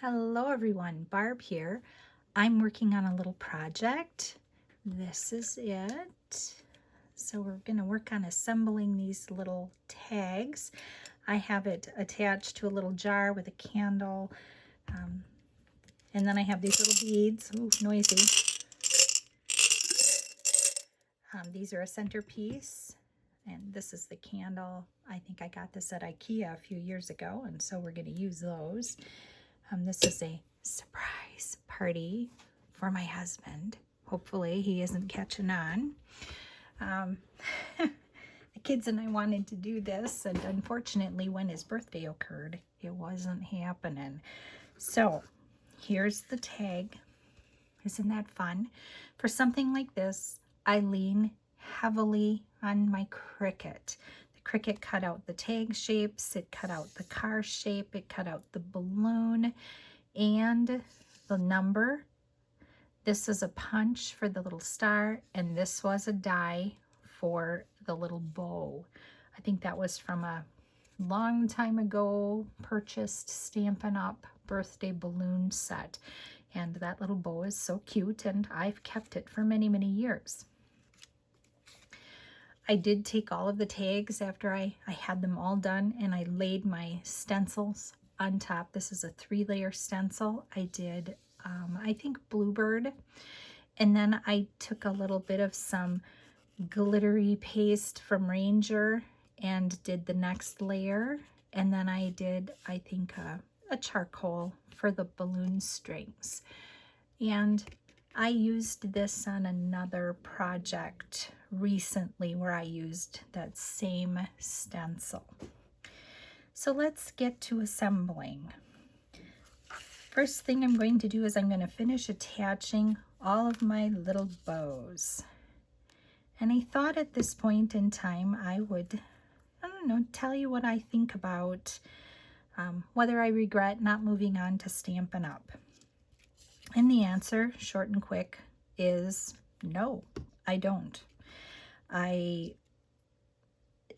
Hello everyone, Barb here. I'm working on a little project. This is it. So we're going to work on assembling these little tags. I have it attached to a little jar with a candle. And then I have these little beads. Ooh, noisy. These are a centerpiece. And this is the candle. I think I got this at IKEA a few years ago, and so we're going to use those. This is a surprise party for my husband. Hopefully he isn't catching on. The kids and I wanted to do this, and unfortunately when his birthday occurred, it wasn't happening. So here's the tag. Isn't that fun? For something like this, I lean heavily on my Cricut. The Cricut cut out the tag shapes, it cut out the car shape, it cut out the balloon and the number. This is a punch for the little star, and this was a die for the little bow. I think that was from a long time ago purchased Stampin' Up! Birthday balloon set. And that little bow is so cute, and I've kept it for many, many years. I did take all of the tags after I had them all done, and I laid my stencils on top. This is a 3-layer stencil. I did, I think, Bluebird. And then I took a little bit of some glittery paste from Ranger and did the next layer. And then I did, I think, a charcoal for the balloon strings. And I used this on another project recently where I used that same stencil. So let's get to assembling. First thing I'm going to do is I'm going to finish attaching all of my little bows. And I thought at this point in time I would, I don't know, tell you what I think about whether I regret not moving on to Stampin' Up. And the answer, short and quick, is no, I don't. I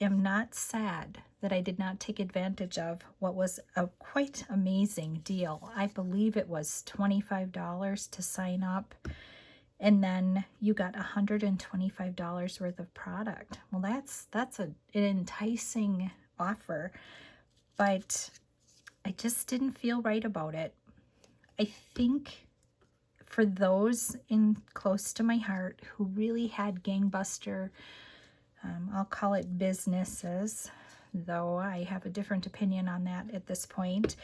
am not sad that I did not take advantage of what was a quite amazing deal. I believe it was $25 to sign up, and then you got $125 worth of product. Well, that's an enticing offer, but I just didn't feel right about it. I think for those in close to my heart who really had gangbuster, I'll call it businesses, though I have a different opinion on that at this point.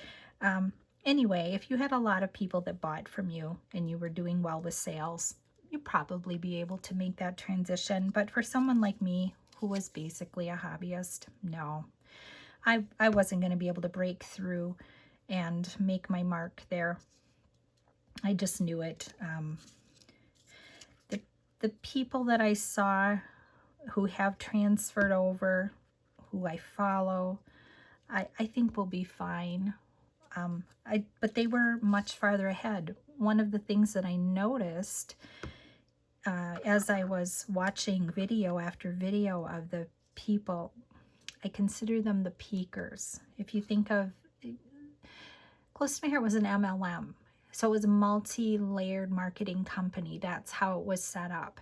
Anyway, if you had a lot of people that bought from you and you were doing well with sales, you'd probably be able to make that transition. But for someone like me, who was basically a hobbyist, no. I wasn't going to be able to break through and make my mark there. I just knew it. The people that I saw who have transferred over, who I follow, I think will be fine. But they were much farther ahead. One of the things that I noticed as I was watching video after video of the people, I consider them the peakers. If you think of, close to my heart was an MLM. So it was a multi-layered marketing company. That's how it was set up.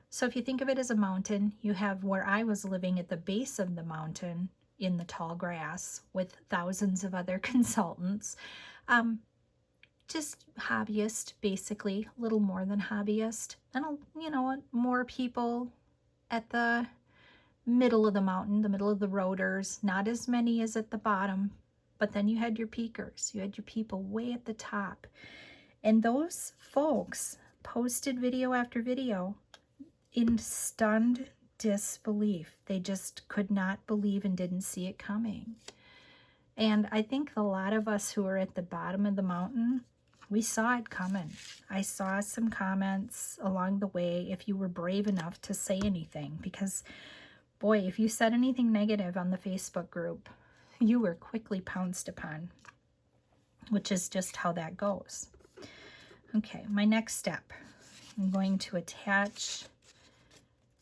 So if you think of it as a mountain, you have where I was living at the base of the mountain in the tall grass with thousands of other consultants. Just hobbyist, basically, a little more than hobbyist. And, you know, more people at the middle of the mountain, the middle of the roaders, not as many as at the bottom. But then you had your peakers, you had your people way at the top. And those folks posted video after video in stunned disbelief. They just could not believe and didn't see it coming. And I think a lot of us who are at the bottom of the mountain, we saw it coming. I saw some comments along the way if you were brave enough to say anything. Because, boy, if you said anything negative on the Facebook group, you were quickly pounced upon, which is just how that goes. Okay, my next step, I'm going to attach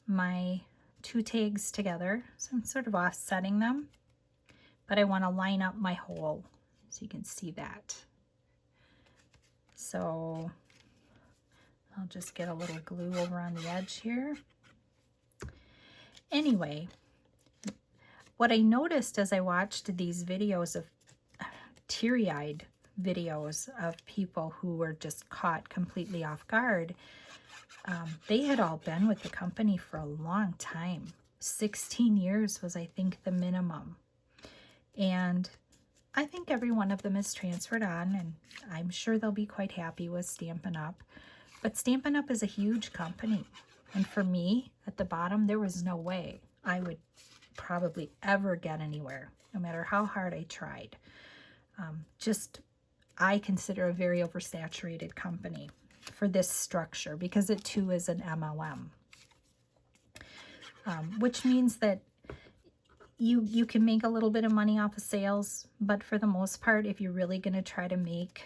my 2 tags together. So I'm sort of offsetting them, but I want to line up my hole so you can see that. So I'll just get a little glue over on the edge here. Anyway, what I noticed as I watched these videos of teary-eyed videos of people who were just caught completely off guard, they had all been with the company for a long time. 16 years was, I think, the minimum. And I think every one of them is transferred on, and I'm sure they'll be quite happy with Stampin' Up. But Stampin' Up is a huge company. And for me, at the bottom, there was no way I would probably ever get anywhere, no matter how hard I tried. I consider a very oversaturated company for this structure, because it too is an MLM. Which means that you can make a little bit of money off of sales, but for the most part, if you're really going to try to make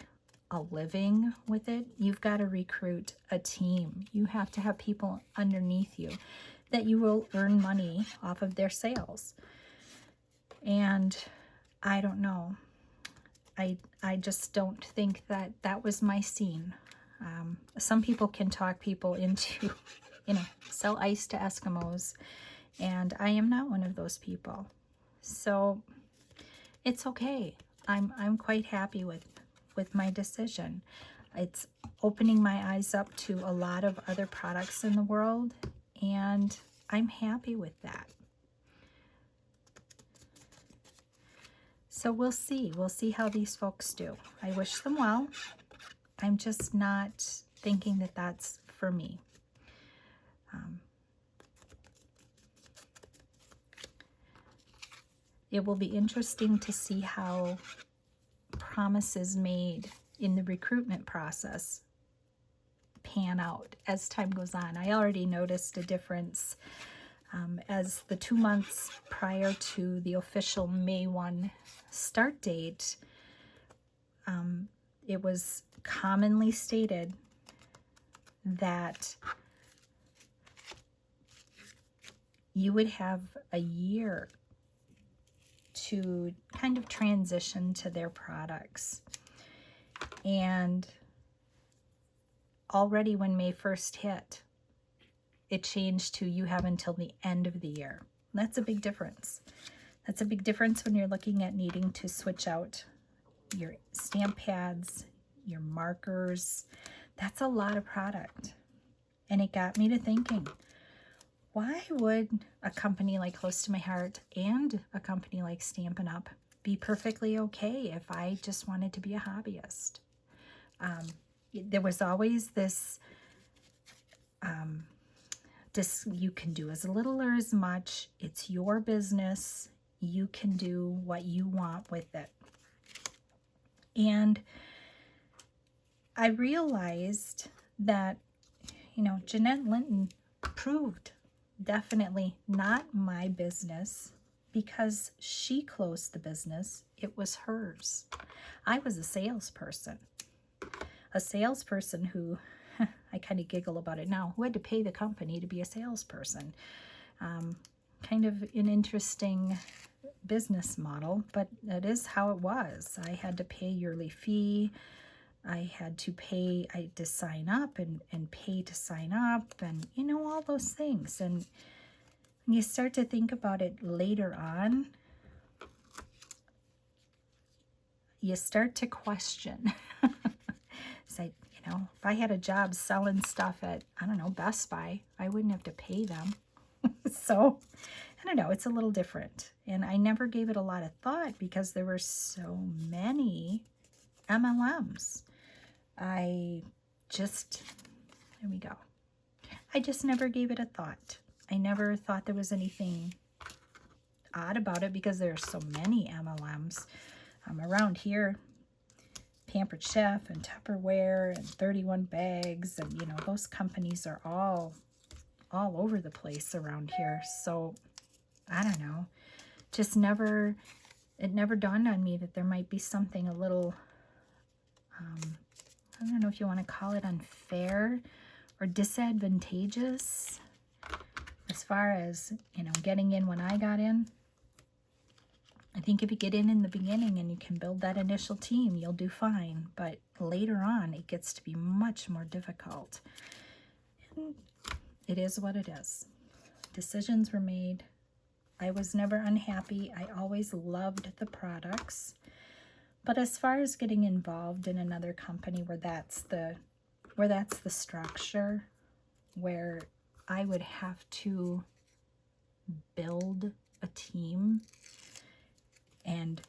a living with it, you've got to recruit a team. You have to have people underneath you that you will earn money off of their sales. And I don't know. I just don't think that that was my scene. Some people can talk people into, sell ice to Eskimos, and I am not one of those people. So it's okay. I'm quite happy with my decision. It's opening my eyes up to a lot of other products in the world, and I'm happy with that. So we'll see. We'll see how these folks do. I wish them well. I'm just not thinking that that's for me. It will be interesting to see how promises made in the recruitment process pan out as time goes on. I already noticed a difference as the 2 months prior to the official May 1 start date. It was commonly stated that you would have a year to kind of transition to their products. And already when May 1st hit, it changed to you have until the end of the year. That's a big difference. That's a big difference when you're looking at needing to switch out your stamp pads, your markers. That's a lot of product. And it got me to thinking, why would a company like Close to My Heart and a company like Stampin' Up be perfectly okay if I just wanted to be a hobbyist? There was always this, you can do as little or as much. It's your business. You can do what you want with it. And I realized that, Jeanette Linton proved definitely not my business because she closed the business. It was hers. I was a salesperson who, I kind of giggle about it now, who had to pay the company to be a salesperson. Kind of an interesting business model, but it is how it was. I had to pay yearly fee. I had to sign up and pay to sign up, and all those things. And when you start to think about it later on, you start to question. It's like, if I had a job selling stuff at, I don't know, Best Buy, I wouldn't have to pay them. So, I don't know, it's a little different. And I never gave it a lot of thought because there were so many MLMs. There we go. I just never gave it a thought. I never thought there was anything odd about it because there are so many MLMs. Around here, Pampered Chef and Tupperware and 31 Bags, and those companies are all over the place around here. So I don't know, it never dawned on me that there might be something a little, I don't know if you want to call it unfair or disadvantageous as far as, getting in when I got in. I think if you get in the beginning and you can build that initial team, you'll do fine. But later on, it gets to be much more difficult. And it is what it is. Decisions were made. I was never unhappy. I always loved the products. But as far as getting involved in another company where that's the structure, where I would have to build a team and,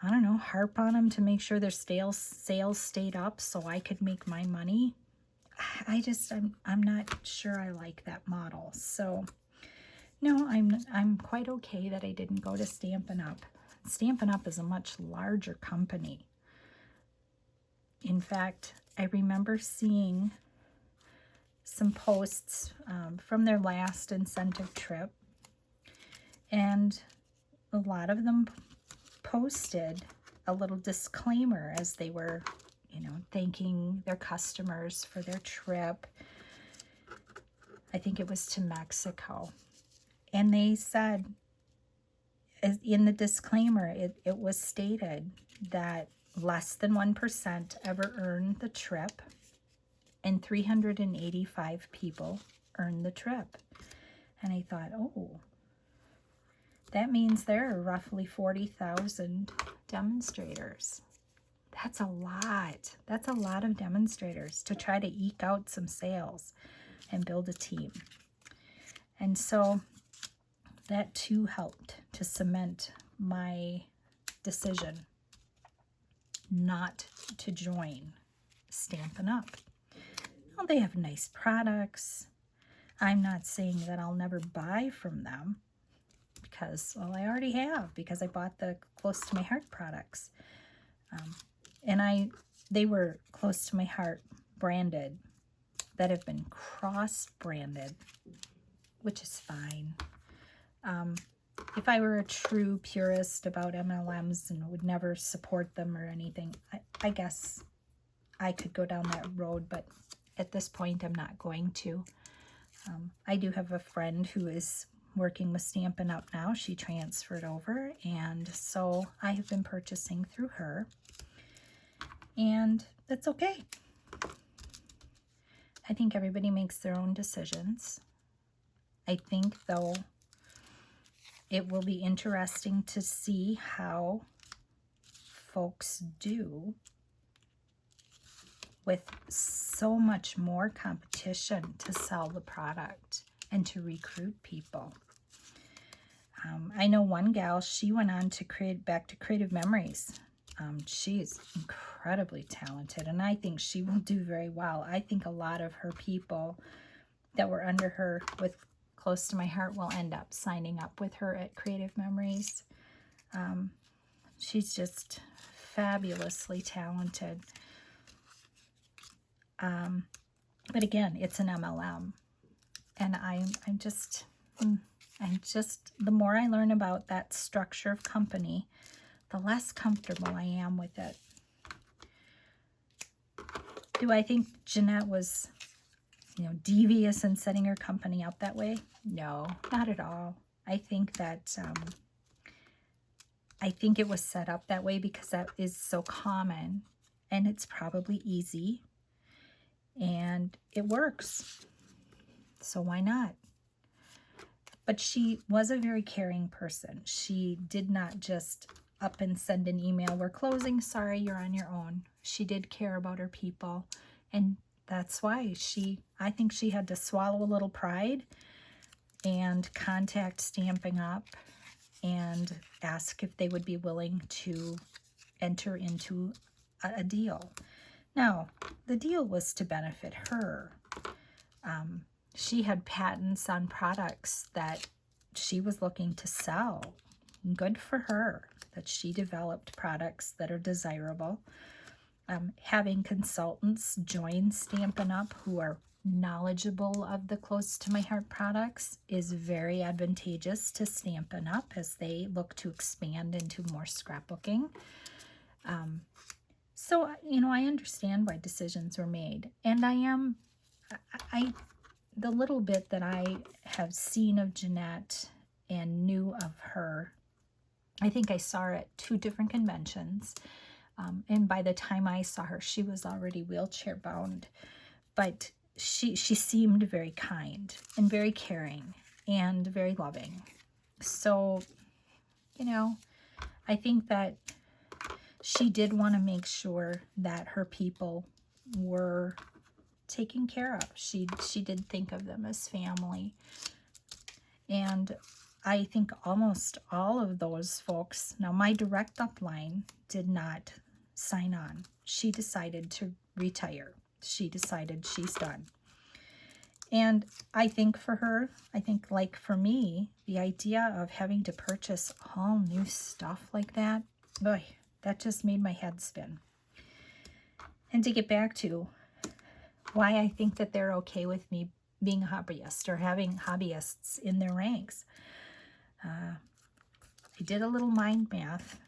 I don't know, harp on them to make sure their sales stayed up so I could make my money, I'm not sure I like that model. So no, I'm quite okay that I didn't go to Stampin' Up. Stampin' Up is a much larger company. In fact, I remember seeing some posts from their last incentive trip, and a lot of them posted a little disclaimer as they were, thanking their customers for their trip. I think it was to Mexico. And they said, in the disclaimer, it was stated that less than 1% ever earned the trip, and 385 people earned the trip. And I thought, oh, that means there are roughly 40,000 demonstrators. That's a lot. That's a lot of demonstrators to try to eke out some sales and build a team. And so that too helped to cement my decision not to join Stampin' Up. Well, they have nice products. I'm not saying that I'll never buy from them because, well, I already have, because I bought the Close to My Heart products. And they were Close to My Heart branded that have been cross-branded, which is fine. If I were a true purist about MLMs and would never support them or anything, I guess I could go down that road, but at this point I'm not going to. I do have a friend who is working with Stampin' Up! Now. She transferred over, and so I have been purchasing through her, and that's okay. I think everybody makes their own decisions. I think, though, it will be interesting to see how folks do with so much more competition to sell the product and to recruit people. I know one gal, she went on to back to Creative Memories. She's incredibly talented, and I think she will do very well. I think a lot of her people that were under her with Close to My Heart will end up signing up with her at Creative Memories. She's just fabulously talented. But again, it's an MLM, and I'm just, the more I learn about that structure of company, the less comfortable I am with it. Do I think Jeanette was, devious in setting her company up that way? No, not at all. I think that, I think it was set up that way because that is so common, and it's probably easy, and it works. So why not? But she was a very caring person. She did not just up and send an email, we're closing, sorry, you're on your own. She did care about her people, and that's why I think she had to swallow a little pride and contact Stampin' Up and ask if they would be willing to enter into a deal. Now, the deal was to benefit her. She had patents on products that she was looking to sell. Good for her that she developed products that are desirable. Having consultants join Stampin' Up! Who are knowledgeable of the Close to My Heart products is very advantageous to Stampin' Up! As they look to expand into more scrapbooking. So, I understand why decisions were made. And the little bit that I have seen of Jeanette and knew of her, I think I saw her at 2 different conventions. And by the time I saw her, she was already wheelchair bound. But she seemed very kind and very caring and very loving. So, you know, I think that she did want to make sure that her people were taken care of. She did think of them as family. And I think almost all of those folks, now my direct upline did not sign on. She decided to retire. She decided she's done. And I think for her, I think like for me, the idea of having to purchase all new stuff like that, boy, that just made my head spin. And to get back to why I think that they're okay with me being a hobbyist or having hobbyists in their ranks. I did a little mind math,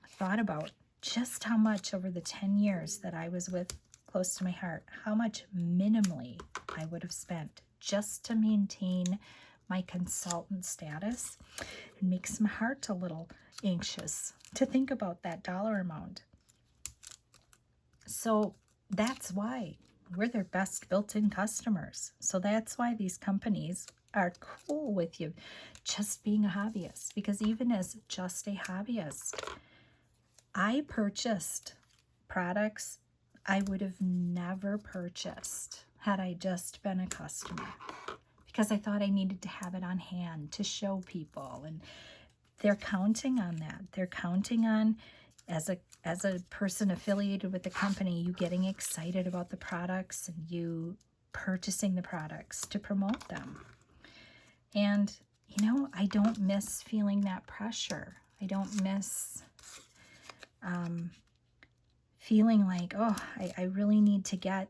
thought about just how much over the 10 years that I was with Close to My Heart, how much minimally I would have spent just to maintain my consultant status. It makes my heart a little anxious to think about that dollar amount. So that's why we're their best built-in customers. So that's why these companies are cool with you just being a hobbyist, because even as just a hobbyist, I purchased products I would have never purchased had I just been a customer, because I thought I needed to have it on hand to show people, and they're counting on that. They're counting on, as a person affiliated with the company, you getting excited about the products and you purchasing the products to promote them. And, you know, I don't miss feeling that pressure. I don't miss feeling like, oh, I really need to get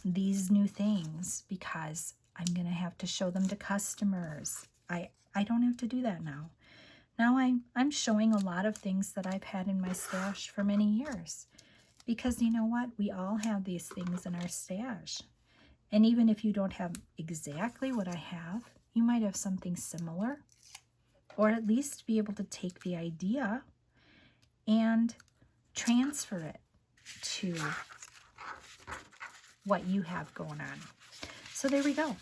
these new things because I'm going to have to show them to customers. I don't have to do that now. Now I'm showing a lot of things that I've had in my stash for many years, because you know what? We all have these things in our stash. And even if you don't have exactly what I have, you might have something similar, or at least be able to take the idea and transfer it to what you have going on. So there we go.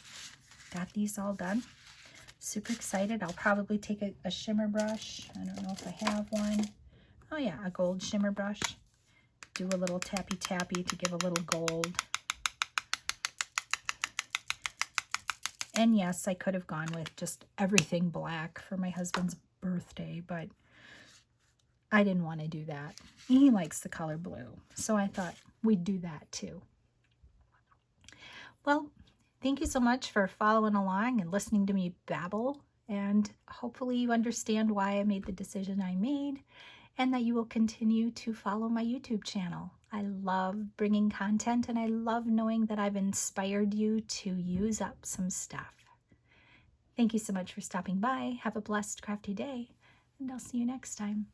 Got these all done. Super excited. I'll probably take a shimmer brush. I don't know if I have one. Oh yeah, a gold shimmer brush. Do a little tappy tappy to give a little gold. And yes, I could have gone with just everything black for my husband's birthday, but I didn't want to do that. He likes the color blue, so I thought we'd do that too. Well, thank you so much for following along and listening to me babble, and hopefully you understand why I made the decision I made, and that you will continue to follow my YouTube channel. I love bringing content, and I love knowing that I've inspired you to use up some stuff. Thank you so much for stopping by. Have a blessed, crafty day, and I'll see you next time.